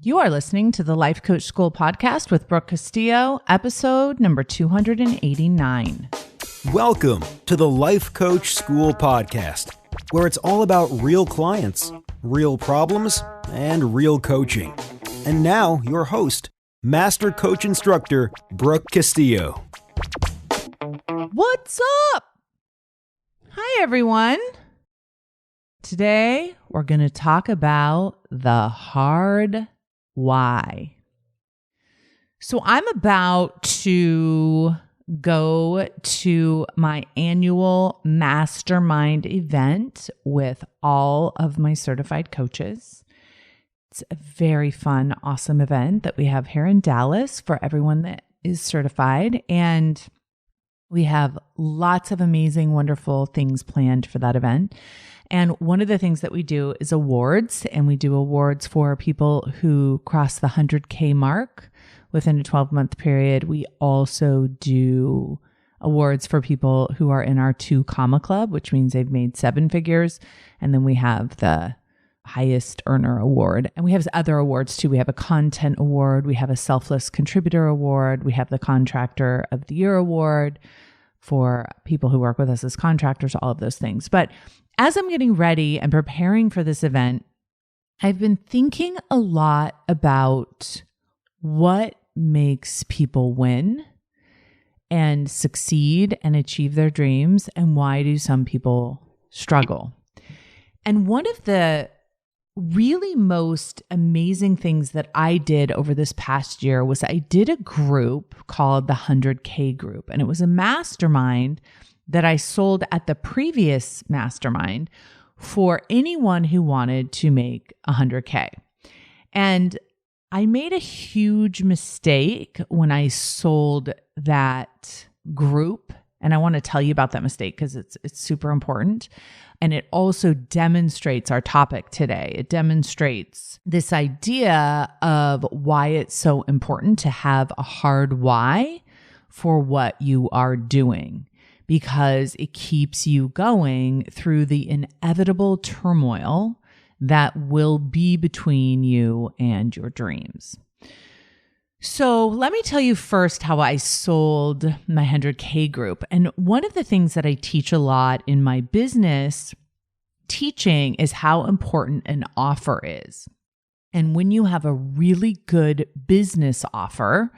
You are listening to the Life Coach School podcast with Brooke Castillo, episode number 289. Welcome to the Life Coach School podcast, where it's all about real clients, real problems, and real coaching. And now, your host, Master Coach Instructor, Brooke Castillo. What's up? Hi, everyone. Today, we're going to talk about the hard why. So I'm about to go to my annual mastermind event with all of my certified coaches. It's a very fun, awesome event that we have here in Dallas for everyone that is certified. And we have lots of amazing, wonderful things planned for that event. And one of the things that we do is awards, and we do awards for people who cross the 100K mark within a 12-month period. We also do awards for people who are in our 2 comma club, which means they've made 7 figures. And then we have the highest earner award. And we have other awards too. We have a content award. We have a selfless contributor award. We have the contractor of the year award for people who work with us as contractors, all of those things. But as I'm getting ready and preparing for this event, I've been thinking a lot about what makes people win and succeed and achieve their dreams, and why do some people struggle. And one of the really most amazing things that I did over this past year was I did a group called the 100K group, and it was a mastermind that I sold at the previous mastermind for anyone who wanted to make 100K. And I made a huge mistake when I sold that group. And I want to tell you about that mistake because it's super important. And it also demonstrates our topic today. It demonstrates this idea of why it's so important to have a hard why for what you are doing, because it keeps you going through the inevitable turmoil that will be between you and your dreams. So let me tell you first how I sold my 100K group. And one of the things that I teach a lot in my business teaching is how important an offer is. And when you have a really good business offer,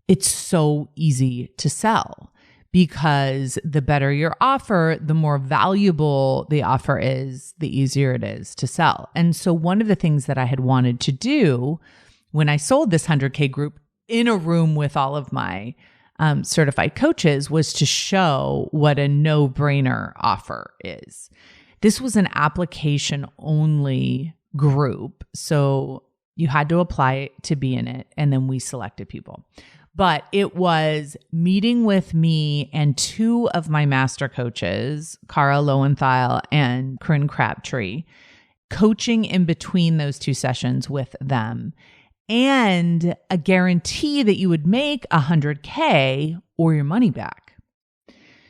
it's so easy to sell, because the better your offer, the more valuable the offer is, the easier it is to sell. And so one of the things that I had wanted to do when I sold this 100K group in a room with all of my certified coaches was to show what a no-brainer offer is. This was an application-only group, so you had to apply to be in it, and then we selected people. But it was meeting with me and 2 of my master coaches, Cara Lowenthal and Corinne Crabtree, coaching in between those 2 sessions with them, and a guarantee that you would make 100K or your money back.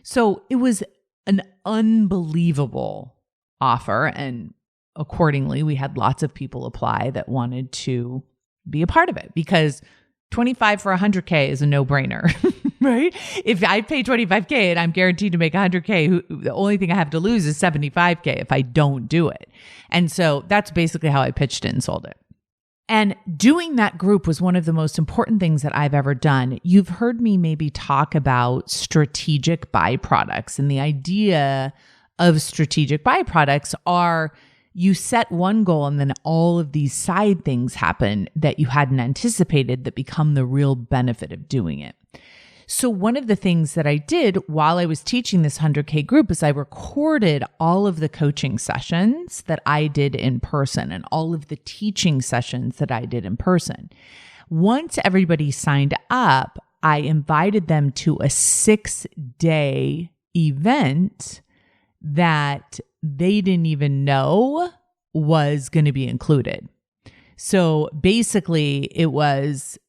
So it was an unbelievable offer. And accordingly, we had lots of people apply that wanted to be a part of it, because 25 for 100K is a no-brainer, right? If I pay 25K and I'm guaranteed to make 100K, the only thing I have to lose is 75K if I don't do it. And so that's basically how I pitched it and sold it. And doing that group was one of the most important things that I've ever done. You've heard me maybe talk about strategic byproducts, and the idea of strategic byproducts are you set one goal and then all of these side things happen that you hadn't anticipated that become the real benefit of doing it. So one of the things that I did while I was teaching this 100K group is I recorded all of the coaching sessions that I did in person and all of the teaching sessions that I did in person. Once everybody signed up, I invited them to a 6-day event that they didn't even know was going to be included. So basically, it was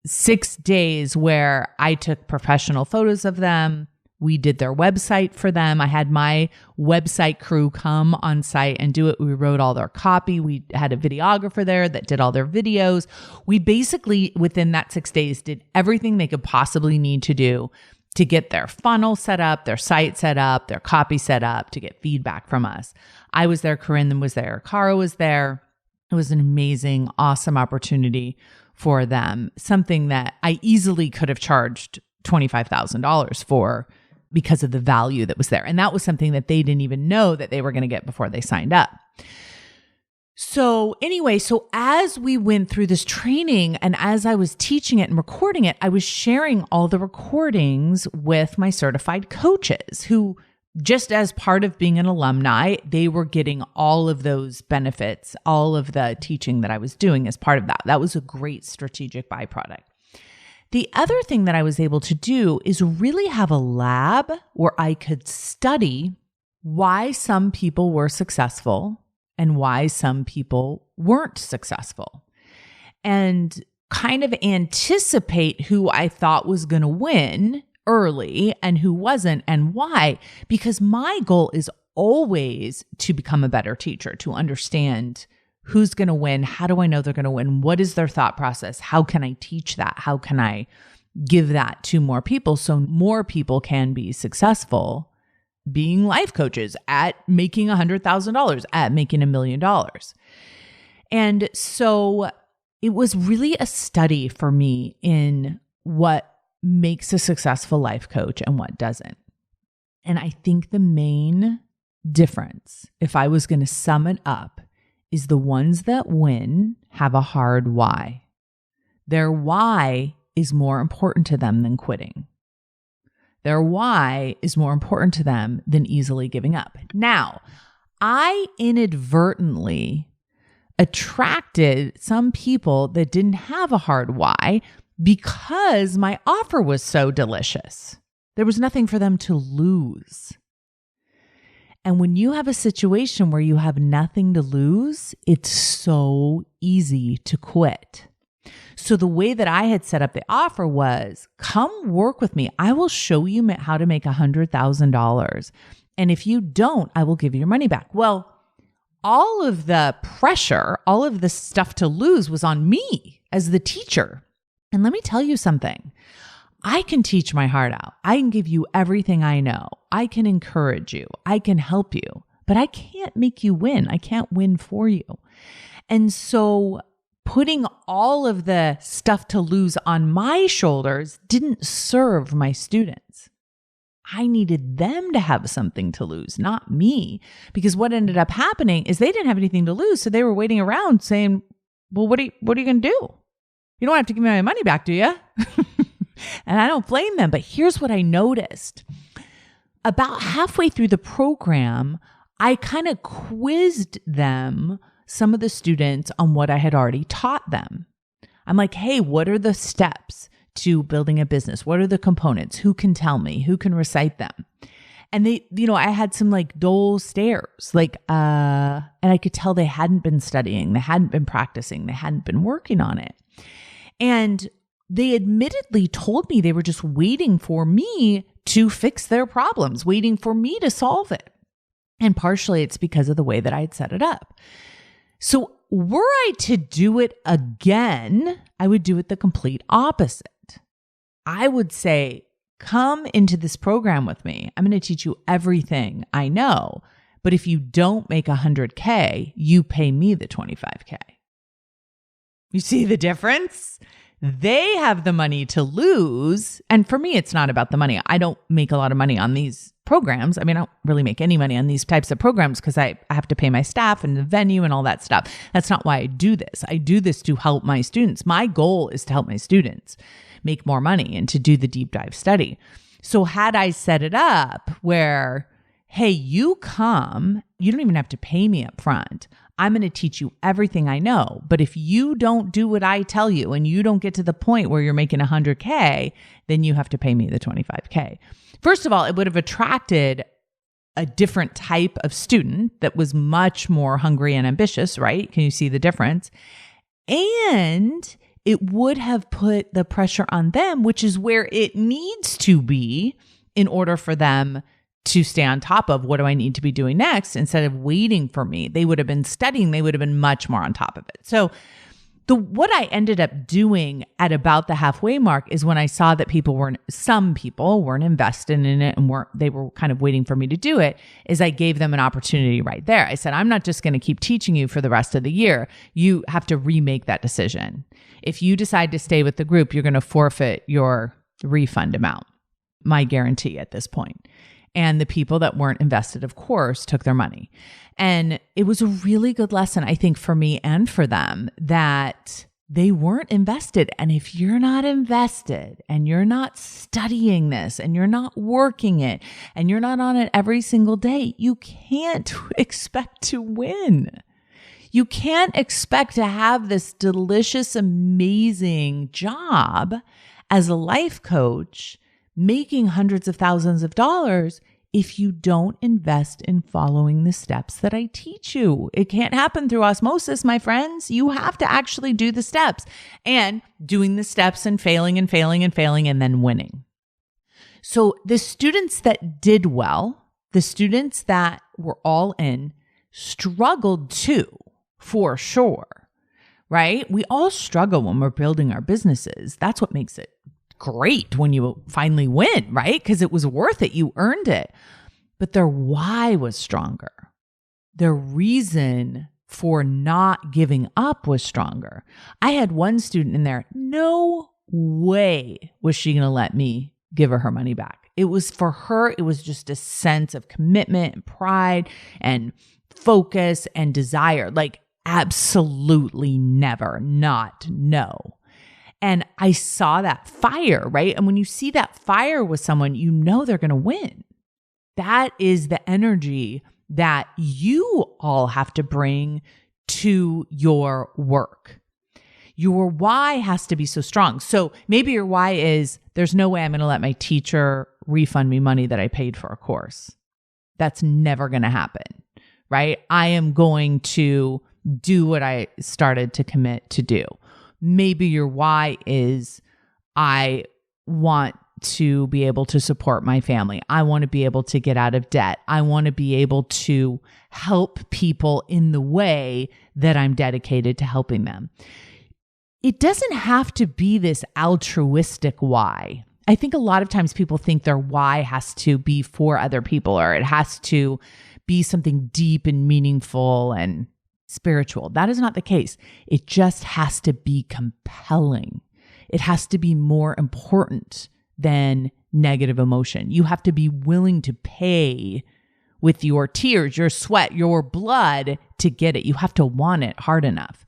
6 days where I took professional photos of them. We did their website for them. I had my website crew come on site and do it. We wrote all their copy. We had a videographer there that did all their videos. We basically, within that 6 days, did everything they could possibly need to do to get their funnel set up, their site set up, their copy set up, to get feedback from us. I was there, Corinne was there, Cara was there. It was an amazing, awesome opportunity for them. Something that I easily could have charged $25,000 for, because of the value that was there. And that was something that they didn't even know that they were going to get before they signed up. So anyway, as we went through this training and as I was teaching it and recording it, I was sharing all the recordings with my certified coaches who, just as part of being an alumni, they were getting all of those benefits, all of the teaching that I was doing as part of that. That was a great strategic byproduct. The other thing that I was able to do is really have a lab where I could study why some people were successful and why some people weren't successful, and kind of anticipate who I thought was going to win early and who wasn't, and why. Because my goal is always to become a better teacher, to understand who's going to win? How do I know they're going to win? What is their thought process? How can I teach that? How can I give that to more people so more people can be successful being life coaches at making $100,000, at making $1 million? And so it was really a study for me in what makes a successful life coach and what doesn't. And I think the main difference, if I was going to sum it up, is the ones that win have a hard why. Their why is more important to them than quitting. Their why is more important to them than easily giving up. Now, I inadvertently attracted some people that didn't have a hard why because my offer was so delicious. There was nothing for them to lose. And when you have a situation where you have nothing to lose, it's so easy to quit. So the way that I had set up the offer was, come work with me. I will show you how to make $100,000. And if you don't, I will give you your money back. Well, all of the pressure, all of the stuff to lose was on me as the teacher. And let me tell you something. I can teach my heart out. I can give you everything I know. I can encourage you. I can help you, but I can't make you win. I can't win for you. And so putting all of the stuff to lose on my shoulders didn't serve my students. I needed them to have something to lose, not me. Because what ended up happening is they didn't have anything to lose. So they were waiting around saying, well, what are you going to do? You don't have to give me my money back, do you? And I don't blame them. But here's what I noticed. About halfway through the program, I kind of quizzed them, some of the students, on what I had already taught them. I'm like, hey, what are the steps to building a business? What are the components? Who can tell me? Who can recite them? And they, I had some like dull stares, and I could tell they hadn't been studying, they hadn't been practicing, they hadn't been working on it. And they admittedly told me they were just waiting for me to fix their problems, waiting for me to solve it. And partially it's because of the way that I had set it up. So were I to do it again, I would do it the complete opposite. I would say, come into this program with me. I'm going to teach you everything I know. But if you don't make $100K, you pay me the $25K. You see the difference? They have the money to lose. And for me, it's not about the money. I don't make a lot of money on these programs. I mean, I don't really make any money on these types of programs because I have to pay my staff and the venue and all that stuff. That's not why I do this. I do this to help my students. My goal is to help my students make more money and to do the deep dive study. So had I set it up where, hey, you come, you don't even have to pay me up front. I'm going to teach you everything I know. But if you don't do what I tell you and you don't get to the point where you're making $100K, then you have to pay me the $25K. First of all, it would have attracted a different type of student that was much more hungry and ambitious, right? Can you see the difference? And it would have put the pressure on them, which is where it needs to be in order for them to stay on top of what do I need to be doing next instead of waiting for me. They would have been studying. They would have been much more on top of it. So what I ended up doing at about the halfway mark is when I saw that some people weren't invested in it and they were kind of waiting for me to do it, is I gave them an opportunity right there. I said, I'm not just going to keep teaching you for the rest of the year. You have to remake that decision. If you decide to stay with the group, you're going to forfeit your refund amount, my guarantee at this point. And the people that weren't invested, of course, took their money. And it was a really good lesson, I think, for me and for them, that they weren't invested. And if you're not invested and you're not studying this and you're not working it and you're not on it every single day, you can't expect to win. You can't expect to have this delicious, amazing job as a life coach making hundreds of thousands of dollars if you don't invest in following the steps that I teach you. It can't happen through osmosis, my friends. You have to actually do the steps, and doing the steps and failing and failing and failing and then winning. So the students that did well, the students that were all in, struggled too, for sure, right? We all struggle when we're building our businesses. That's what makes it great when you finally win, right? Because it was worth it. You earned it. But their why was stronger. Their reason for not giving up was stronger. I had one student in there, no way was she going to let me give her money back. It was for her, it was just a sense of commitment and pride and focus and desire. Like absolutely never, not, no. And I saw that fire, right? And when you see that fire with someone, you know they're going to win. That is the energy that you all have to bring to your work. Your why has to be so strong. So maybe your why is, there's no way I'm going to let my teacher refund me money that I paid for a course. That's never going to happen, right? I am going to do what I started to commit to do. Maybe your why is, I want to be able to support my family. I want to be able to get out of debt. I want to be able to help people in the way that I'm dedicated to helping them. It doesn't have to be this altruistic why. I think a lot of times people think their why has to be for other people, or it has to be something deep and meaningful and spiritual. That is not the case. It just has to be compelling. It has to be more important than negative emotion. You have to be willing to pay with your tears, your sweat, your blood to get it. You have to want it hard enough.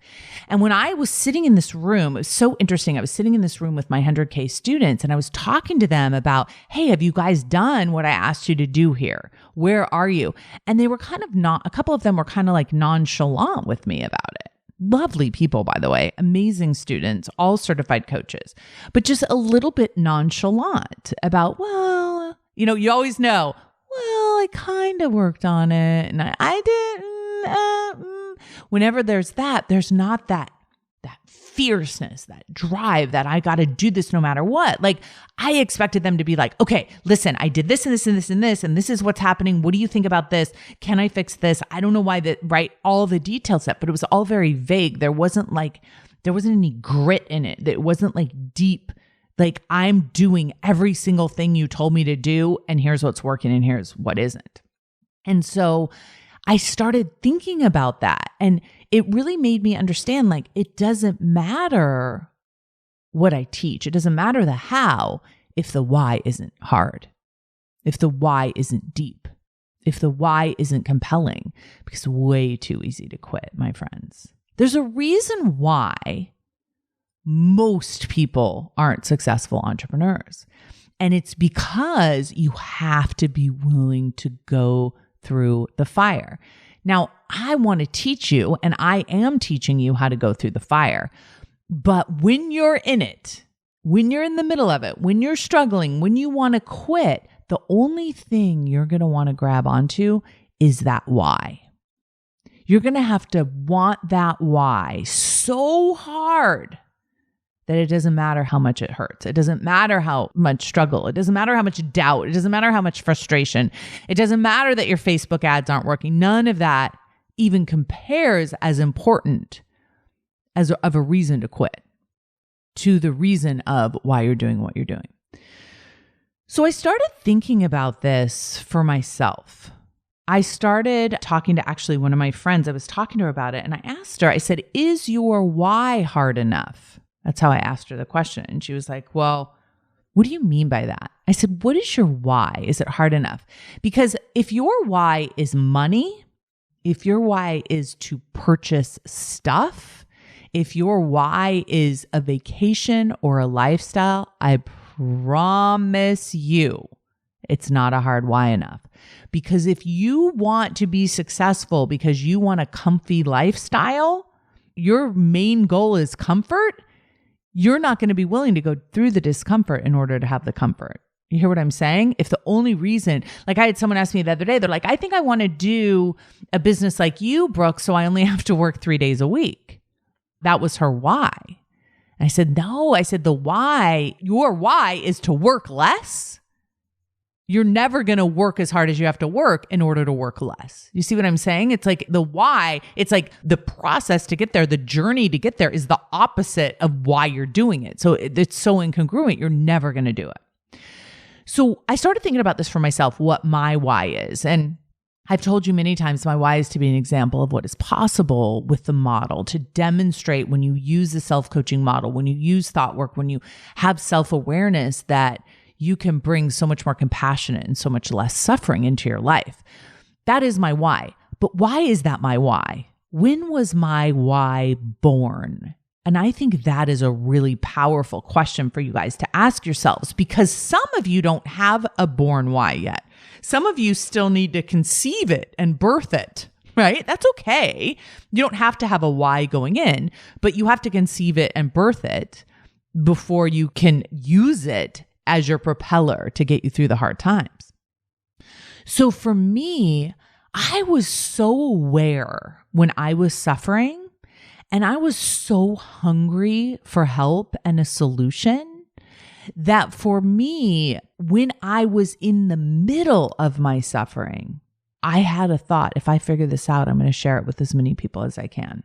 And when I was sitting in this room, it was so interesting. I was sitting in this room with my 100K students, and I was talking to them about, hey, have you guys done what I asked you to do here? Where are you? And they were kind of a couple of them were kind of like nonchalant with me about it. Lovely people, by the way, amazing students, all certified coaches, but just a little bit nonchalant about, well, you always know, well, I kind of worked on it and I didn't. Whenever there's not that fierceness, that drive that I got to do this no matter what. Like I expected them to be like, okay, listen, I did this and this and this and this, and this is what's happening. What do you think about this? Can I fix this? I don't know why right? All the details set, but it was all very vague. There wasn't any grit in it. It wasn't like deep, like I'm doing every single thing you told me to do, and here's what's working and here's what isn't. And so I started thinking about that, and it really made me understand, like, it doesn't matter what I teach. It doesn't matter the how if the why isn't hard, if the why isn't deep, if the why isn't compelling, because it's way too easy to quit, my friends. There's a reason why most people aren't successful entrepreneurs. And it's because you have to be willing to go through the fire. Now, I want to teach you, and I am teaching you how to go through the fire. But when you're in it, when you're in the middle of it, when you're struggling, when you want to quit, the only thing you're going to want to grab onto is that why. You're going to have to want that why so hard that it doesn't matter how much it hurts. It doesn't matter how much struggle. It doesn't matter how much doubt. It doesn't matter how much frustration. It doesn't matter that your Facebook ads aren't working. None of that even compares as important as of a reason to quit to the reason of why you're doing what you're doing. So I started thinking about this for myself. I started talking to actually one of my friends. I was talking to her about it and I asked her, I said, is your why hard enough? That's how I asked her the question. And she was like, well, what do you mean by that? I said, what is your why? Is it hard enough? Because if your why is money, if your why is to purchase stuff, if your why is a vacation or a lifestyle, I promise you it's not a hard why enough. Because if you want to be successful because you want a comfy lifestyle, your main goal is comfort, you're not going to be willing to go through the discomfort in order to have the comfort. You hear what I'm saying? If the only reason, like I had someone ask me the other day, they're like, I think I want to do a business like you, Brooke, so I only have to work 3 days a week. That was her why. I said, no, I said, the why, your why is to work less. You're never going to work as hard as you have to work in order to work less. You see what I'm saying? It's like the why, it's like the process to get there, the journey to get there is the opposite of why you're doing it. So it's so incongruent. You're never going to do it. So I started thinking about this for myself, what my why is. And I've told you many times, my why is to be an example of what is possible with the model, to demonstrate when you use the self-coaching model, when you use thought work, when you have self-awareness, that you can bring so much more compassion and so much less suffering into your life. That is my why. But why is that my why? When was my why born? And I think that is a really powerful question for you guys to ask yourselves, because some of you don't have a born why yet. Some of you still need to conceive it and birth it, right? That's okay. You don't have to have a why going in, but you have to conceive it and birth it before you can use it as your propeller to get you through the hard times. So for me, I was so aware when I was suffering, and I was so hungry for help and a solution, that for me, when I was in the middle of my suffering, I had a thought, if I figure this out, I'm going to share it with as many people as I can.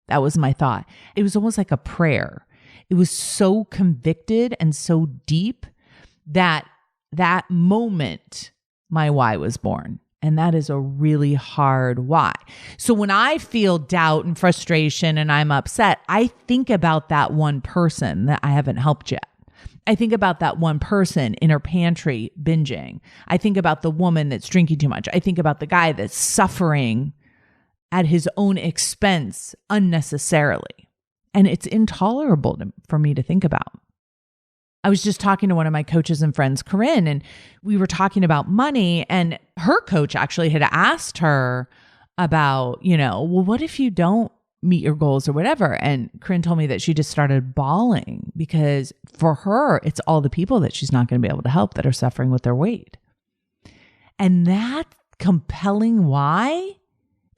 That was my thought. It was almost like a prayer. It was so convicted and so deep that that moment, my why was born. And that is a really hard why. So when I feel doubt and frustration and I'm upset, I think about that one person that I haven't helped yet. I think about that one person in her pantry binging. I think about the woman that's drinking too much. I think about the guy that's suffering at his own expense unnecessarily. And it's intolerable for me to think about. I was just talking to one of my coaches and friends, Corinne, and we were talking about money, and her coach actually had asked her about, well, what if you don't meet your goals or whatever? And Corinne told me that she just started bawling because for her, it's all the people that she's not going to be able to help that are suffering with their weight. And that compelling why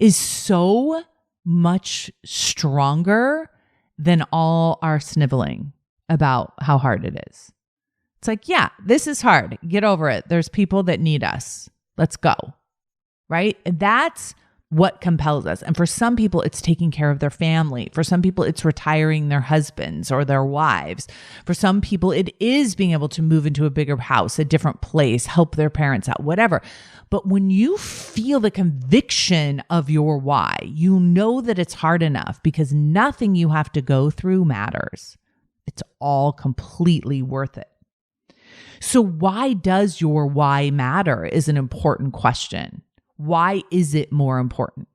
is so much stronger than all our sniveling about how hard it is. It's like, yeah, this is hard. Get over it. There's people that need us. Let's go. Right? And that's what compels us. And for some people, it's taking care of their family. For some people, it's retiring their husbands or their wives. For some people, it is being able to move into a bigger house, a different place, help their parents out, whatever. But when you feel the conviction of your why, you know that it's hard enough because nothing you have to go through matters. It's all completely worth it. So why does your why matter is an important question. Why is it more important?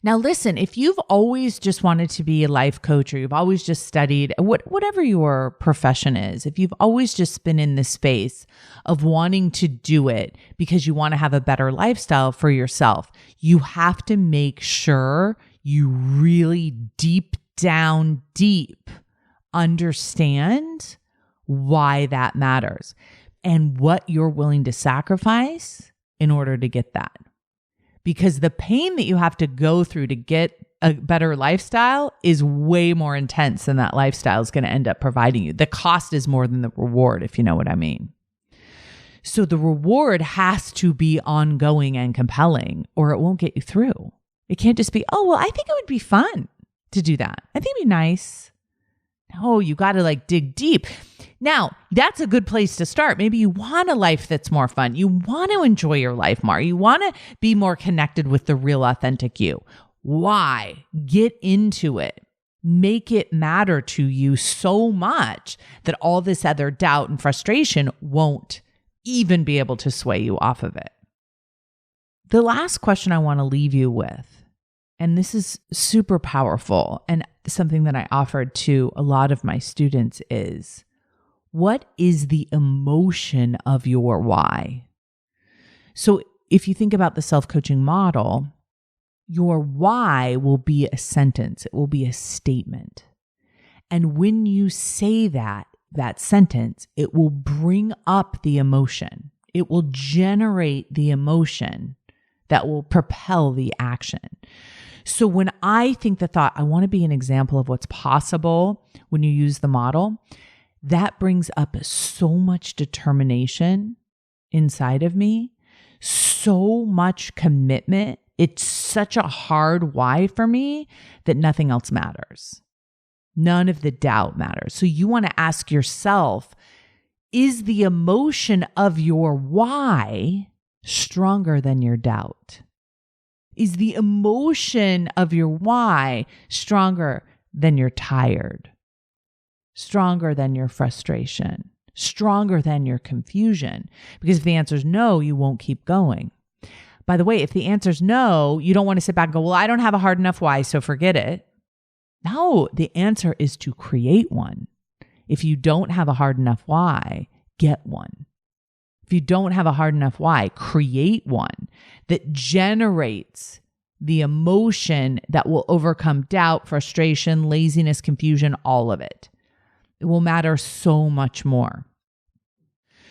Now, listen, if you've always just wanted to be a life coach or you've always just studied, whatever your profession is, if you've always just been in this space of wanting to do it because you want to have a better lifestyle for yourself, you have to make sure you really deep understand why that matters and what you're willing to sacrifice in order to get that. Because the pain that you have to go through to get a better lifestyle is way more intense than that lifestyle is going to end up providing you. The cost is more than the reward, if you know what I mean. So the reward has to be ongoing and compelling, or it won't get you through. It can't just be, oh, well, I think it would be fun to do that. I think it'd be nice. No, you got to dig deep. Now, that's a good place to start. Maybe you want a life that's more fun. You want to enjoy your life more. You want to be more connected with the real, authentic you. Why? Get into it. Make it matter to you so much that all this other doubt and frustration won't even be able to sway you off of it. The last question I want to leave you with, and this is super powerful and something that I offered to a lot of my students, is what is the emotion of your why? So if you think about the self-coaching model, your why will be a sentence. It will be a statement. And when you say that sentence, it will bring up the emotion. It will generate the emotion that will propel the action. So when I think the thought, I want to be an example of what's possible when you use the model, that brings up so much determination inside of me, so much commitment. It's such a hard why for me that nothing else matters. None of the doubt matters. So you want to ask yourself, is the emotion of your why stronger than your doubt? Is the emotion of your why stronger than you're tired? Stronger than your frustration? Stronger than your confusion? Because if the answer is no, you won't keep going. By the way, if the answer is no, you don't want to sit back and go, well, I don't have a hard enough why, so forget it. No, the answer is to create one. If you don't have a hard enough why, get one. If you don't have a hard enough why, create one that generates the emotion that will overcome doubt, frustration, laziness, confusion, all of it. It will matter so much more.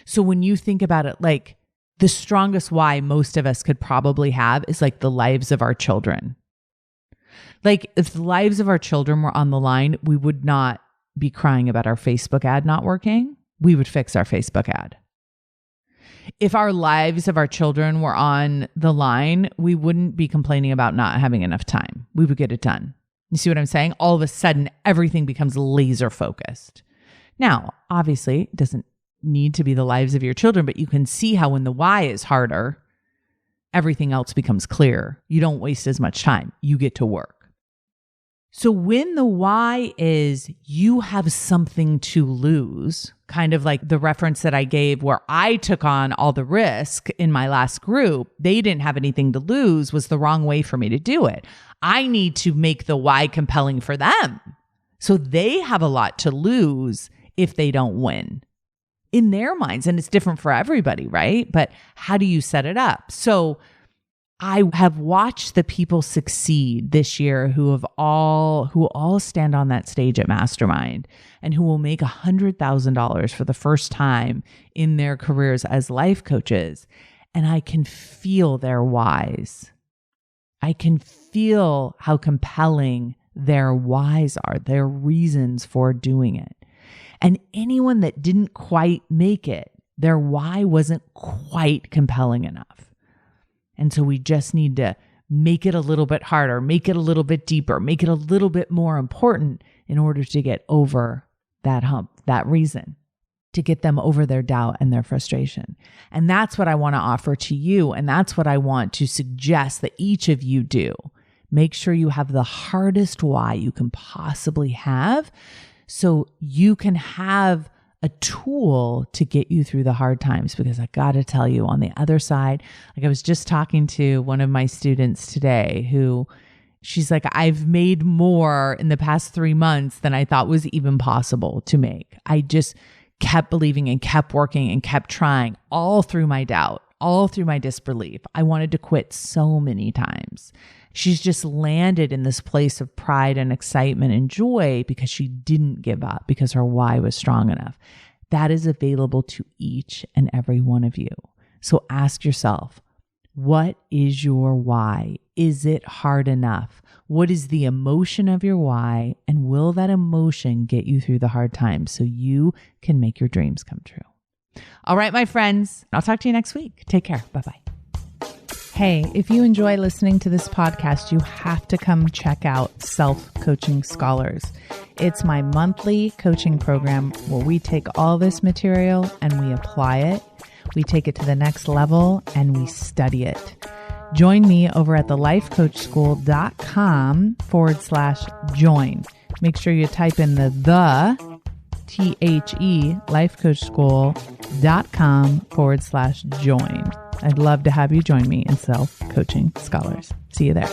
So when you think about it, the strongest why most of us could probably have is the lives of our children. If the lives of our children were on the line, we would not be crying about our Facebook ad not working. We would fix our Facebook ad. If our lives of our children were on the line, we wouldn't be complaining about not having enough time. We would get it done. You see what I'm saying? All of a sudden, everything becomes laser focused. Now, obviously, it doesn't need to be the lives of your children, but you can see how when the why is harder, everything else becomes clear. You don't waste as much time. You get to work. So when the why is you have something to lose, kind of like the reference that I gave where I took on all the risk in my last group, they didn't have anything to lose, was the wrong way for me to do it. I need to make the why compelling for them. So they have a lot to lose if they don't win in their minds. And it's different for everybody, right? But how do you set it up? So I have watched the people succeed this year who all stand on that stage at Mastermind and who will make $100,000 for the first time in their careers as life coaches. And I can feel their whys. I can feel how compelling their whys are, their reasons for doing it. And anyone that didn't quite make it, their why wasn't quite compelling enough. And so we just need to make it a little bit harder, make it a little bit deeper, make it a little bit more important in order to get over that hump, that reason, to get them over their doubt and their frustration. And that's what I want to offer to you. And that's what I want to suggest that each of you do. Make sure you have the hardest why you can possibly have so you can have a tool to get you through the hard times. Because I got to tell you, on the other side, I was just talking to one of my students today who she's like, I've made more in the past 3 months than I thought was even possible to make. I just kept believing and kept working and kept trying all through my doubt, all through my disbelief. I wanted to quit so many times. She's just landed in this place of pride and excitement and joy because she didn't give up, because her why was strong enough. That is available to each and every one of you. So ask yourself, What is your why? Is it hard enough? What is the emotion of your why? And will that emotion get you through the hard times so you can make your dreams come true? All right, my friends, I'll talk to you next week. Take care. Bye-bye. Hey, if you enjoy listening to this podcast, you have to come check out Self-Coaching Scholars. It's my monthly coaching program where we take all this material and we apply it. We take it to the next level and we study it. Join me over at thelifecoachschool.com/join. Make sure you type in the THE lifecoachschool.com/join. I'd love to have you join me in Self-Coaching Scholars. See you there.